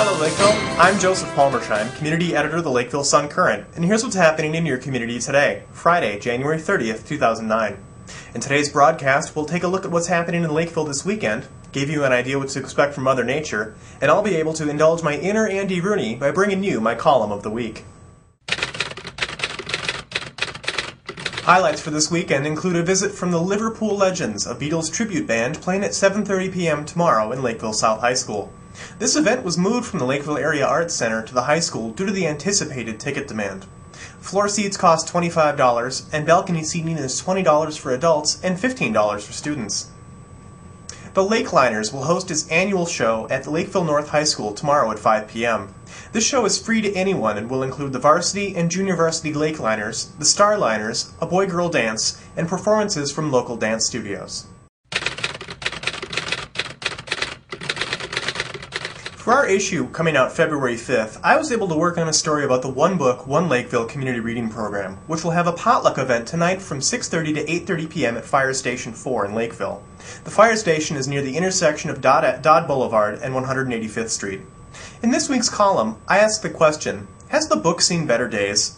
Hello Lakeville, I'm Joseph Palmersheim, Community Editor of the Lakeville Sun-Current, and here's what's happening in your community today, Friday, January 30th, 2009. In today's broadcast, we'll take a look at what's happening in Lakeville this weekend, give you an idea what to expect from Mother Nature, and I'll be able to indulge my inner Andy Rooney by bringing you my column of the week. Highlights for this weekend include a visit from the Liverpool Legends, a Beatles tribute band playing at 7:30 p.m. tomorrow in Lakeville South High School. This event was moved from the Lakeville Area Arts Center to the high school due to the anticipated ticket demand. Floor seats cost $25, and balcony seating is $20 for adults and $15 for students. The Lakeliners will host its annual show at the Lakeville North High School tomorrow at 5 p.m. This show is free to anyone and will include the varsity and junior varsity Lakeliners, the Starliners, a boy-girl dance, and performances from local dance studios. For our issue coming out February 5th, I was able to work on a story about the One Book, One Lakeville community reading program, which will have a potluck event tonight from 6:30 to 8:30 p.m. at Fire Station 4 in Lakeville. The fire station is near the intersection of Dodd Boulevard and 185th Street. In this week's column, I asked the question, has the book seen better days?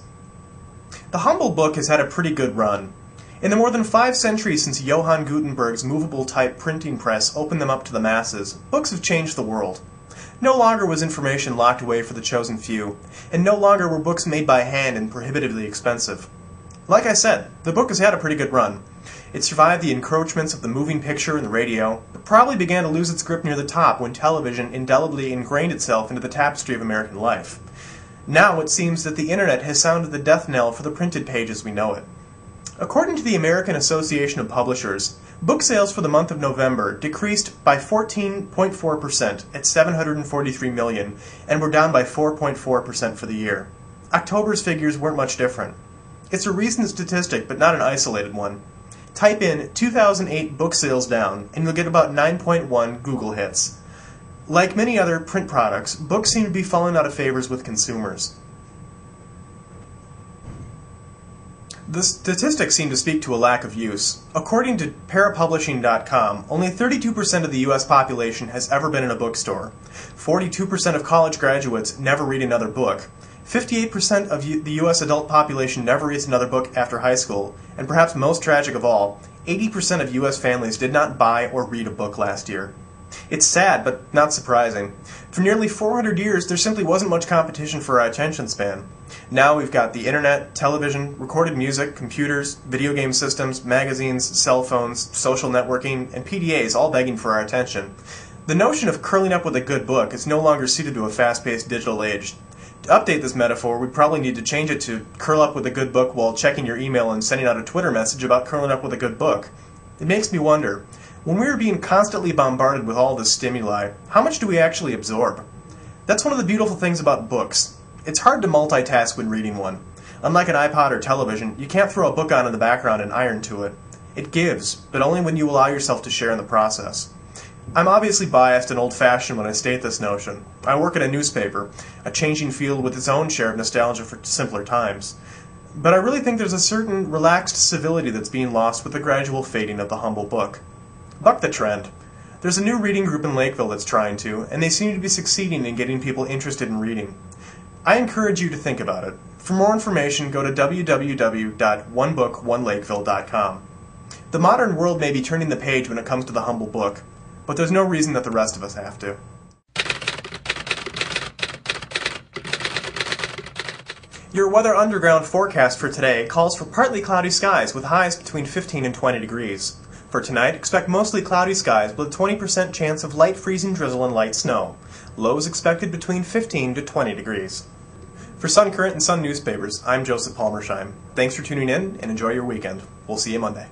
The humble book has had a pretty good run. In the more than 5 centuries since Johann Gutenberg's movable type printing press opened them up to the masses, books have changed the world. No longer was information locked away for the chosen few, and no longer were books made by hand and prohibitively expensive. Like I said, the book has had a pretty good run. It survived the encroachments of the moving picture and the radio, but probably began to lose its grip near the top when television indelibly ingrained itself into the tapestry of American life. Now it seems that the internet has sounded the death knell for the printed page as we know it. According to the American Association of Publishers, book sales for the month of November decreased by 14.4% at 743 million and were down by 4.4% for the year. October's figures weren't much different. It's a recent statistic, but not an isolated one. Type in 2008 book sales down, and you'll get about 9.1 Google hits. Like many other print products, books seem to be falling out of favors with consumers. The statistics seem to speak to a lack of use. According to parapublishing.com, only 32% of the U.S. population has ever been in a bookstore. 42% of college graduates never read another book. 58% of the U.S. adult population never reads another book after high school. And perhaps most tragic of all, 80% of U.S. families did not buy or read a book last year. It's sad, but not surprising. For nearly 400 years, there simply wasn't much competition for our attention span. Now we've got the internet, television, recorded music, computers, video game systems, magazines, cell phones, social networking, and PDAs all begging for our attention. The notion of curling up with a good book is no longer suited to a fast-paced digital age. To update this metaphor, we'd probably need to change it to curl up with a good book while checking your email and sending out a Twitter message about curling up with a good book. It makes me wonder, when we are being constantly bombarded with all this stimuli, how much do we actually absorb? That's one of the beautiful things about books. It's hard to multitask when reading one. Unlike an iPod or television, you can't throw a book on in the background and iron to it. It gives, but only when you allow yourself to share in the process. I'm obviously biased and old-fashioned when I state this notion. I work at a newspaper, a changing field with its own share of nostalgia for simpler times. But I really think there's a certain relaxed civility that's being lost with the gradual fading of the humble book. Buck the trend. There's a new reading group in Lakeville that's trying to, and they seem to be succeeding in getting people interested in reading. I encourage you to think about it. For more information, go to www.onebookonelakeville.com. The modern world may be turning the page when it comes to the humble book, but there's no reason that the rest of us have to. Your Weather Underground forecast for today calls for partly cloudy skies with highs between 15 and 20 degrees. For tonight, expect mostly cloudy skies with a 20% chance of light freezing drizzle and light snow. Lows expected between 15 to 20 degrees. For Sun Current and Sun Newspapers, I'm Joseph Palmersheim. Thanks for tuning in and enjoy your weekend. We'll see you Monday.